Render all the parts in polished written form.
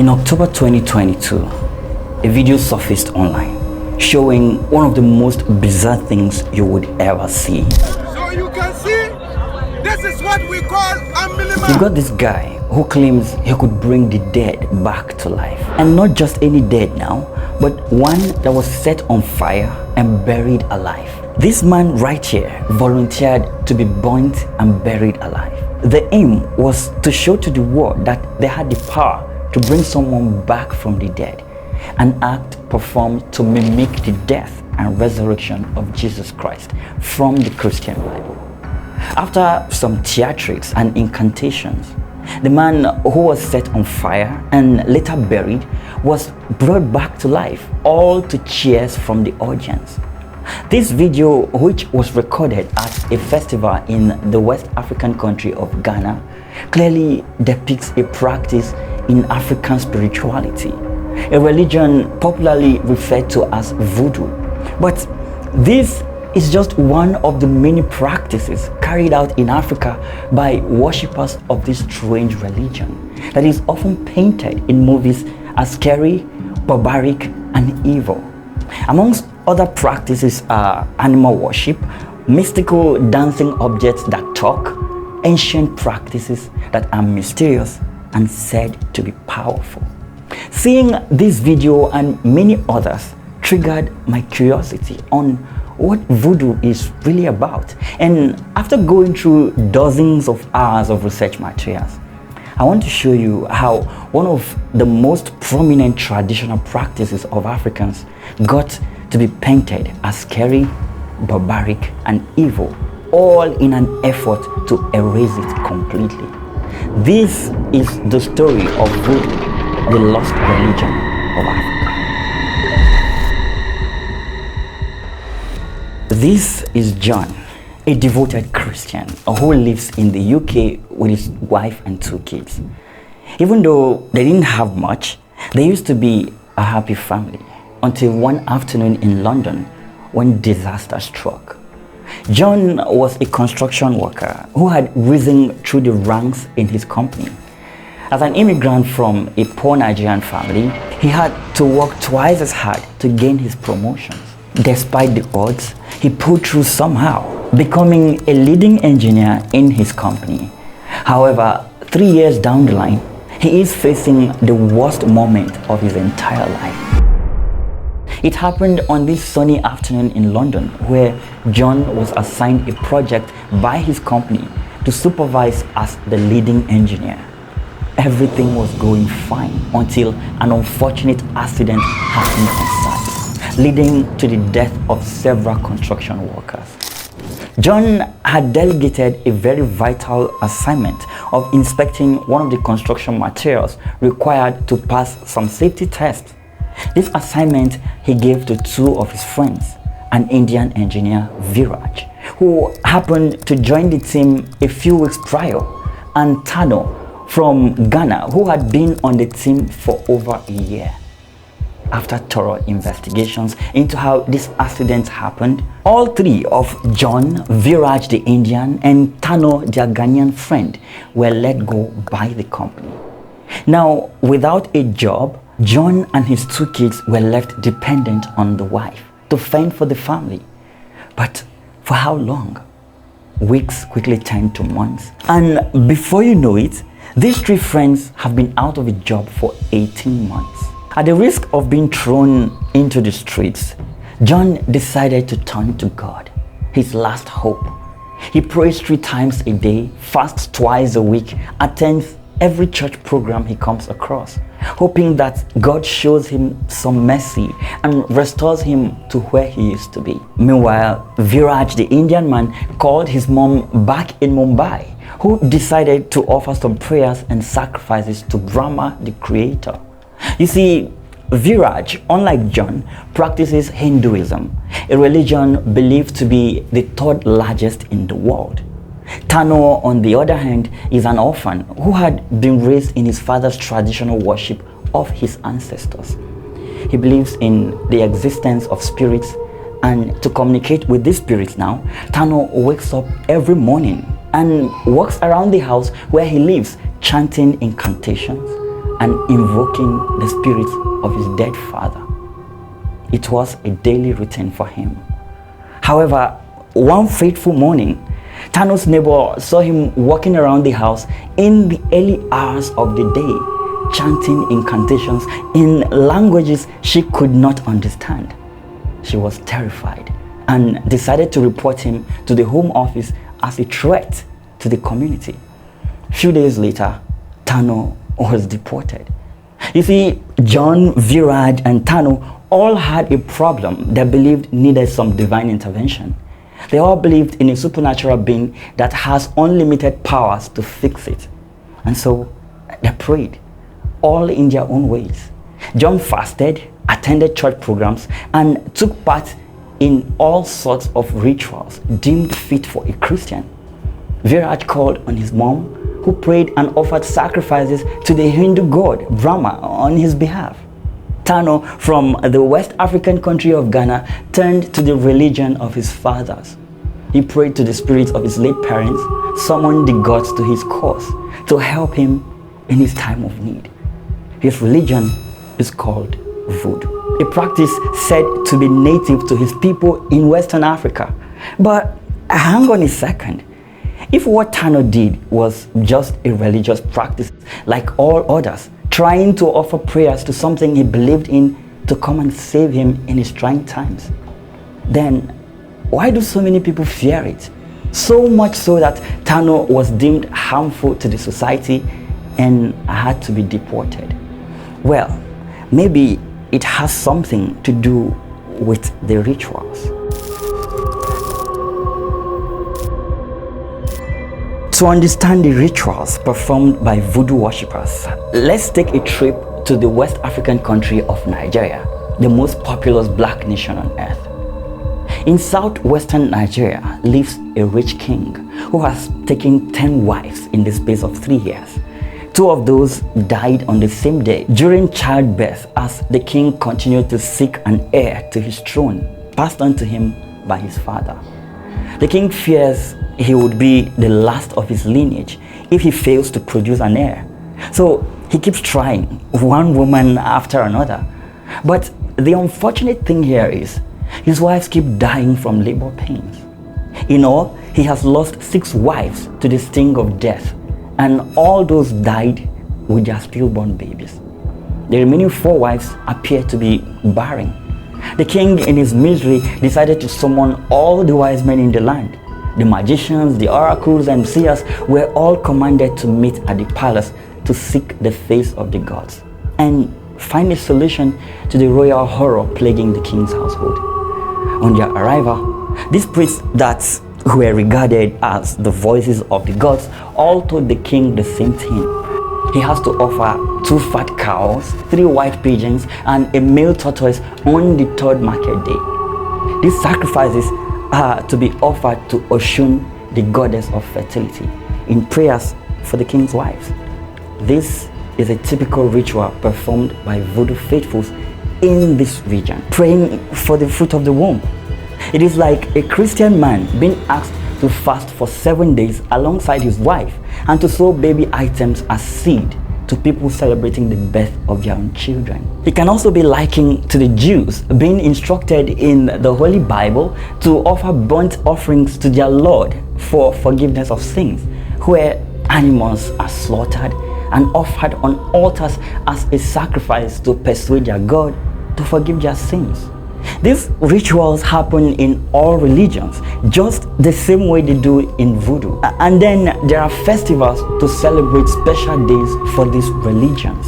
In October 2022, a video surfaced online showing one of the most bizarre things you would ever see. So you can see, this is what we call unbelievable. You've got this guy who claims he could bring the dead back to life. And not just any dead now, but one that was set on fire and buried alive. This man right here volunteered to be burnt and buried alive. The aim was to show to the world that they had the power to bring someone back from the dead, an act performed to mimic the death and resurrection of Jesus Christ from the Christian Bible. After some theatrics and incantations, the man who was set on fire and later buried was brought back to life, all to cheers from the audience. This video, which was recorded at a festival in the West African country of Ghana, clearly depicts a practice in African spirituality, a religion popularly referred to as voodoo. But this is just one of the many practices carried out in Africa by worshippers of this strange religion that is often painted in movies as scary, barbaric, and evil. Amongst other practices are animal worship, mystical dancing objects that talk, ancient practices that are mysterious and said to be powerful. Seeing this video and many others triggered my curiosity on what voodoo is really about. And after going through dozens of hours of research materials, I want to show you how one of the most prominent traditional practices of Africans got to be painted as scary, barbaric, and evil, all in an effort to erase it completely. This is the story of voodoo, the lost religion of Africa. This is John, a devoted Christian who lives in the UK with his wife and 2 kids. Even though they didn't have much, they used to be a happy family until one afternoon in London when disaster struck. John was a construction worker who had risen through the ranks in his company. As an immigrant from a poor Nigerian family, he had to work twice as hard to gain his promotions. Despite the odds, he pulled through somehow, becoming a leading engineer in his company. However, 3 years down the line, he is facing the worst moment of his entire life. It happened on this sunny afternoon in London, where John was assigned a project by his company to supervise as the leading engineer. Everything was going fine until an unfortunate accident happened on site, leading to the death of several construction workers. John had delegated a very vital assignment of inspecting one of the construction materials required to pass some safety tests. This assignment he gave to 2 of his friends, an Indian engineer, Viraj, who happened to join the team a few weeks prior, and Tano from Ghana, who had been on the team for over a year. After thorough investigations into how this accident happened, all 3 of John, Viraj the Indian, and Tano their Ghanaian friend were let go by the company. Now, without a job, John and his 2 kids were left dependent on the wife to fend for the family. But for how long? Weeks quickly turned to months. And before you know it, these 3 friends have been out of a job for 18 months. At the risk of being thrown into the streets, John decided to turn to God, his last hope. He prays 3 times a day, fasts twice a week, attends every church program he comes across, hoping that God shows him some mercy and restores him to where he used to be. Meanwhile, Viraj, the Indian man, called his mom back in Mumbai, who decided to offer some prayers and sacrifices to Brahma, the creator. You see, Viraj, unlike John, practices Hinduism, a religion believed to be the 3rd largest in the world. Tano, on the other hand, is an orphan who had been raised in his father's traditional worship of his ancestors. He believes in the existence of spirits, and to communicate with these spirits now, Tano wakes up every morning and walks around the house where he lives, chanting incantations and invoking the spirits of his dead father. It was a daily routine for him. However, one fateful morning, Tano's neighbor saw him walking around the house in the early hours of the day, chanting incantations in languages she could not understand. She was terrified and decided to report him to the Home Office as a threat to the community. A few days later, Tano was deported. You see, John, Viraj, and Tano all had a problem they believed needed some divine intervention. They all believed in a supernatural being that has unlimited powers to fix it. And so they prayed, all in their own ways. John fasted, attended church programs, and took part in all sorts of rituals deemed fit for a Christian. Viraj called on his mom, who prayed and offered sacrifices to the Hindu god Brahma on his behalf. Tano, from the West African country of Ghana, turned to the religion of his fathers. He prayed to the spirits of his late parents, summoned the gods to his cause to help him in his time of need. His religion is called Voodoo, a practice said to be native to his people in Western Africa. But hang on a second. If what Tano did was just a religious practice like all others, trying to offer prayers to something he believed in to come and save him in his trying times, then why do so many people fear it? So much so that Tano was deemed harmful to the society and had to be deported. Well, maybe it has something to do with the rituals. To understand the rituals performed by voodoo worshippers, let's take a trip to the West African country of Nigeria, the most populous black nation on earth. In southwestern Nigeria lives a rich king who has taken 10 wives in the space of 3 years. 2 of those died on the same day during childbirth as the king continued to seek an heir to his throne, passed on to him by his father. The king fears he would be the last of his lineage if he fails to produce an heir. So he keeps trying, one woman after another. But the unfortunate thing here is, his wives keep dying from labor pains. In all, he has lost 6 wives to the sting of death, and all those died with their stillborn babies. The remaining 4 wives appear to be barren. The king, in his misery, decided to summon all the wise men in the land. The magicians, the oracles, and seers were all commanded to meet at the palace to seek the face of the gods and find a solution to the royal horror plaguing the king's household. On their arrival, these priests that were regarded as the voices of the gods all told the king the same thing. He has to offer 2 fat cows, 3 white pigeons, and a male tortoise on the 3rd market day. These sacrifices are to be offered to Oshun, the goddess of fertility, in prayers for the king's wives. This is a typical ritual performed by voodoo faithfuls in this region, praying for the fruit of the womb. It is like a Christian man being asked to fast for 7 days alongside his wife and to sow baby items as seed to people celebrating the birth of their own children. It can also be likened to the Jews being instructed in the Holy Bible to offer burnt offerings to their Lord for forgiveness of sins, where animals are slaughtered and offered on altars as a sacrifice to persuade their God to forgive their sins. These rituals happen in all religions, just the same way they do in voodoo. And then there are festivals to celebrate special days for these religions.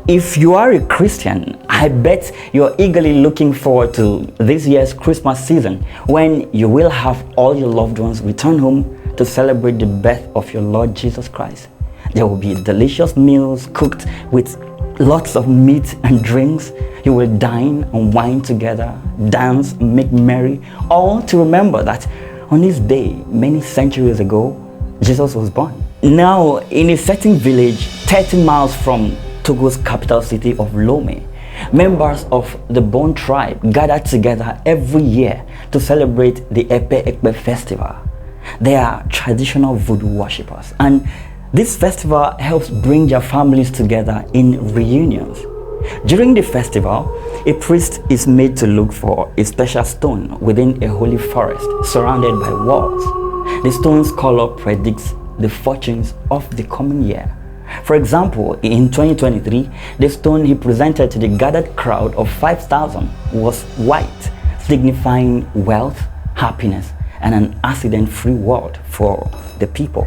If you are a Christian, I bet you're eagerly looking forward to this year's Christmas season, when you will have all your loved ones return home to celebrate the birth of your Lord Jesus Christ. There will be delicious meals cooked with lots of meat and drinks. You will dine and wine together, dance, make merry, all to remember that on this day, many centuries ago, Jesus was born. Now, in a certain village 30 miles from Togo's capital city of Lomé, members of the Bon tribe gather together every year to celebrate the Epe Ekpe festival. They are traditional voodoo worshippers, and This festival helps bring their families together in reunions. During the festival, a priest is made to look for a special stone within a holy forest surrounded by walls. The stone's color predicts the fortunes of the coming year. For example, in 2023, the stone he presented to the gathered crowd of 5,000 was white, signifying wealth, happiness, and an accident-free world for the people.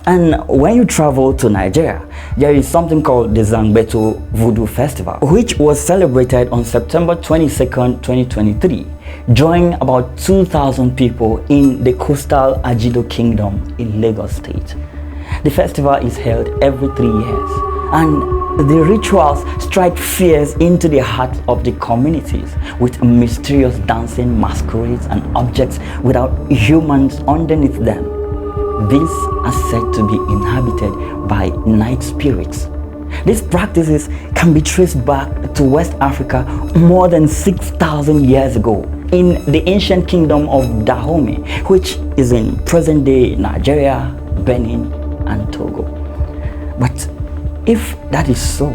And when you travel to Nigeria, there is something called the Zangbeto Voodoo Festival, which was celebrated on September 22nd, 2023, drawing about 2,000 people in the coastal Ajido Kingdom in Lagos State. The festival is held every 3 years, and the rituals strike fears into the hearts of the communities with mysterious dancing masquerades and objects without humans underneath them. These are said to be inhabited by night spirits. These practices can be traced back to West Africa more than 6,000 years ago in the ancient kingdom of Dahomey, which is in present-day Nigeria, Benin, and Togo. But if that is so,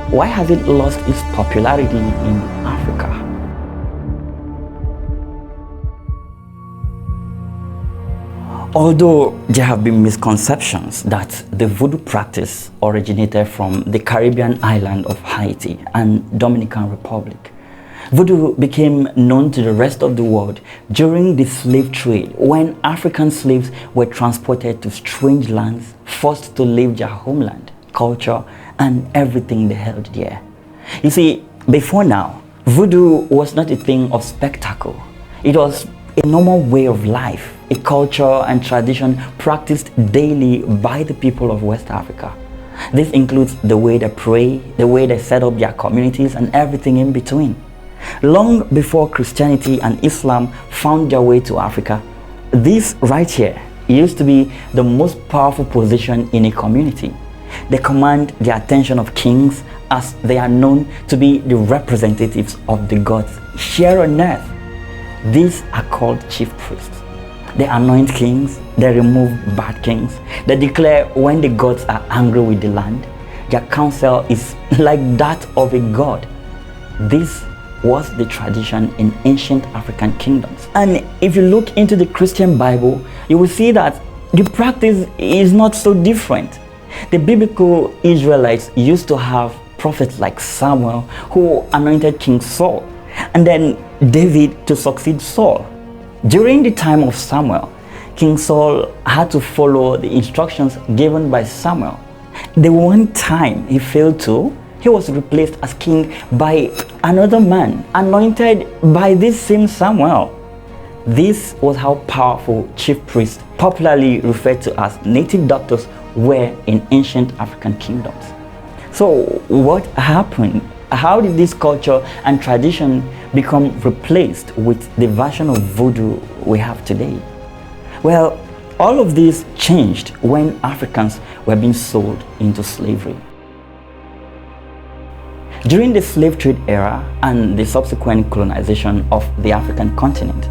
why has it lost its popularity in Africa? Although there have been misconceptions that the voodoo practice originated from the Caribbean island of Haiti and Dominican Republic, voodoo became known to the rest of the world during the slave trade, when African slaves were transported to strange lands, forced to leave their homeland, culture, and everything they held dear. You see, before now, voodoo was not a thing of spectacle. It was a normal way of life, a culture and tradition practiced daily by the people of West Africa. This includes the way they pray, the way they set up their communities, and everything in between. Long before Christianity and Islam found their way to Africa, this right here used to be the most powerful position in a community. They command the attention of kings, as they are known to be the representatives of the gods here on earth. These are called chief priests. They anoint kings, they remove bad kings, they declare when the gods are angry with the land. Their counsel is like that of a god. This was the tradition in ancient African kingdoms. And if you look into the Christian Bible, you will see that the practice is not so different. The biblical Israelites used to have prophets like Samuel, who anointed King Saul, and then David to succeed Saul. During the time of Samuel, King Saul had to follow the instructions given by Samuel. The one time he failed to, he was replaced as king by another man anointed by this same Samuel. This was how powerful chief priests, popularly referred to as native doctors, were in ancient African kingdoms. So what happened? How did this culture and tradition become replaced with the version of voodoo we have today? Well, all of this changed when Africans were being sold into slavery. During the slave trade era and the subsequent colonization of the African continent,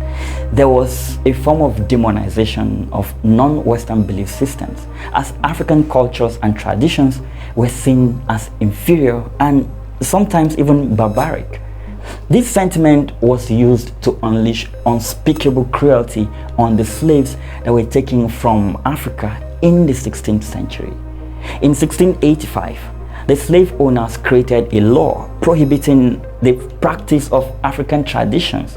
there was a form of demonization of non-Western belief systems, as African cultures and traditions were seen as inferior and sometimes even barbaric. This sentiment was used to unleash unspeakable cruelty on the slaves that were taken from Africa in the 16th century. In 1685, the slave owners created a law prohibiting the practice of African traditions.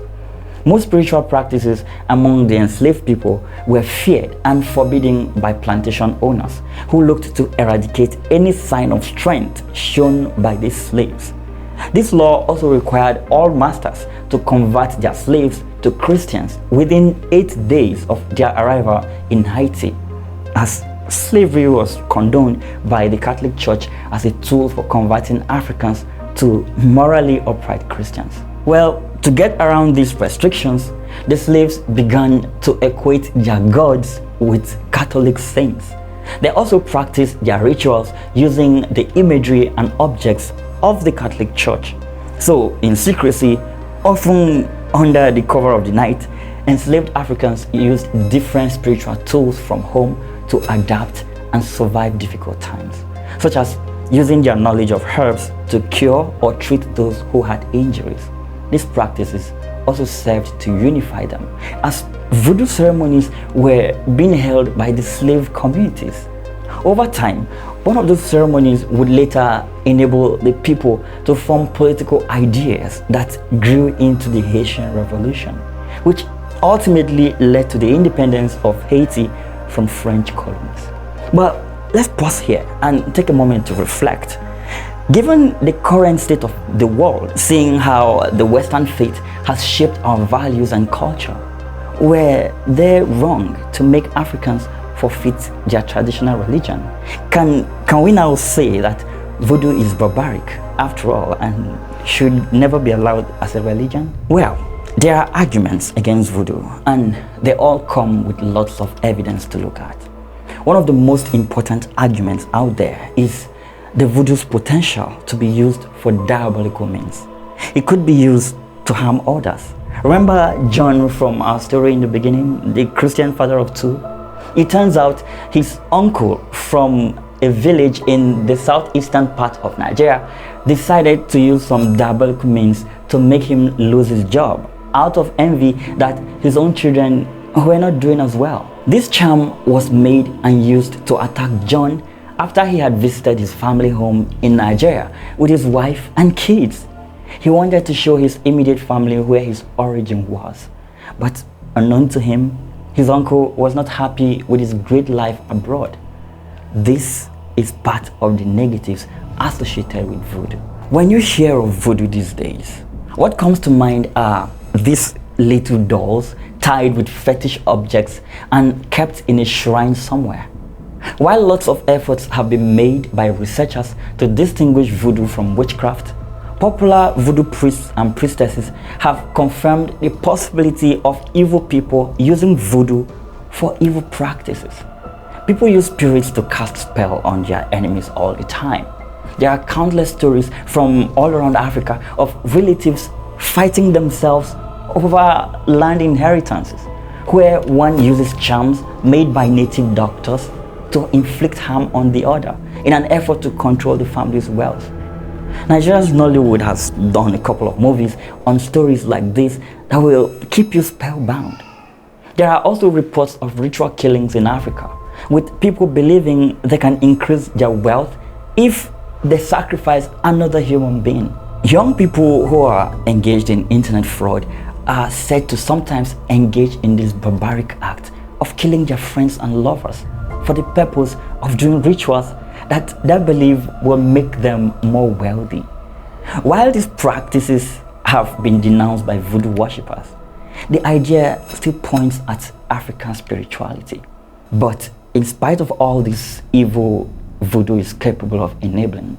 Most spiritual practices among the enslaved people were feared and forbidden by plantation owners, who looked to eradicate any sign of strength shown by these slaves. This law also required all masters to convert their slaves to Christians within 8 days of their arrival in Haiti, as slavery was condoned by the Catholic Church as a tool for converting Africans to morally upright Christians. Well, to get around these restrictions, the slaves began to equate their gods with Catholic saints. They also practiced their rituals using the imagery and objects of the Catholic Church. So, in secrecy, often under the cover of the night, enslaved Africans used different spiritual tools from home to adapt and survive difficult times, such as using their knowledge of herbs to cure or treat those who had injuries. These practices also served to unify them, as voodoo ceremonies were being held by the slave communities. Over time, one of those ceremonies would later enable the people to form political ideas that grew into the Haitian Revolution, which ultimately led to the independence of Haiti from French colonies. But let's pause here and take a moment to reflect. Given the current state of the world, seeing how the Western faith has shaped our values and culture, were they wrong to make Africans forfeit their traditional religion? Can we now say that voodoo is barbaric after all and should never be allowed as a religion? Well, there are arguments against voodoo, and they all come with lots of evidence to look at. One of the most important arguments out there is the voodoo's potential to be used for diabolical means. It could be used to harm others. Remember John from our story in the beginning, the Christian father of two? It turns out his uncle from a village in the southeastern part of Nigeria decided to use some diabolical means to make him lose his job, out of envy that his own children were not doing as well. This charm was made and used to attack John after he had visited his family home in Nigeria with his wife and kids. He wanted to show his immediate family where his origin was. But unknown to him, his uncle was not happy with his great life abroad. This is part of the negatives associated with voodoo. When you hear of voodoo these days, what comes to mind are these little dolls tied with fetish objects and kept in a shrine somewhere. While lots of efforts have been made by researchers to distinguish voodoo from witchcraft, popular voodoo priests and priestesses have confirmed the possibility of evil people using voodoo for evil practices. People use spirits to cast spells on their enemies all the time. There are countless stories from all around Africa of relatives fighting themselves over land inheritances, where one uses charms made by native doctors to inflict harm on the other in an effort to control the family's wealth. Nigeria's Nollywood has done a couple of movies on stories like this that will keep you spellbound. There are also reports of ritual killings in Africa, with people believing they can increase their wealth if they sacrifice another human being. Young people who are engaged in internet fraud are said to sometimes engage in this barbaric act of killing their friends and lovers for the purpose of doing rituals that they believe will make them more wealthy. While these practices have been denounced by voodoo worshippers, the idea still points at African spirituality. But in spite of all this evil voodoo is capable of enabling,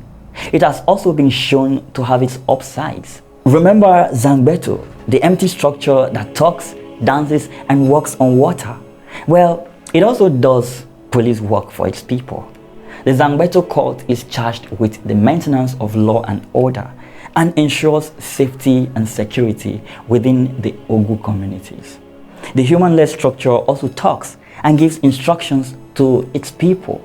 it has also been shown to have its upsides. Remember Zangbeto, the empty structure that talks, dances, and walks on water? Well, it also does police work for its people. The Zangbeto cult is charged with the maintenance of law and order and ensures safety and security within the Ogu communities. The human-led structure also talks and gives instructions to its people.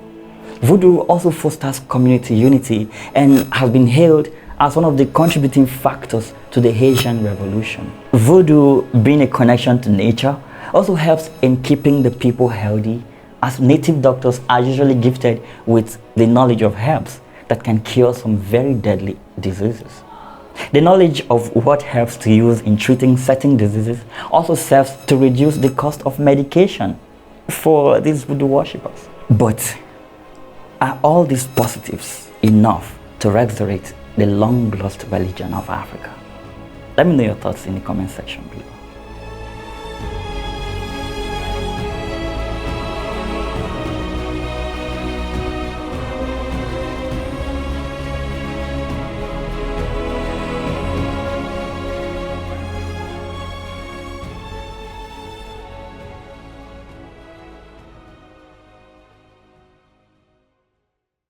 Voodoo also fosters community unity and has been hailed as one of the contributing factors to the Haitian Revolution. Voodoo, being a connection to nature, also helps in keeping the people healthy, as native doctors are usually gifted with the knowledge of herbs that can cure some very deadly diseases. The knowledge of what herbs to use in treating certain diseases also serves to reduce the cost of medication for these voodoo worshippers. But are all these positives enough to resurrect the long-lost religion of Africa? Let me know your thoughts in the comment section below.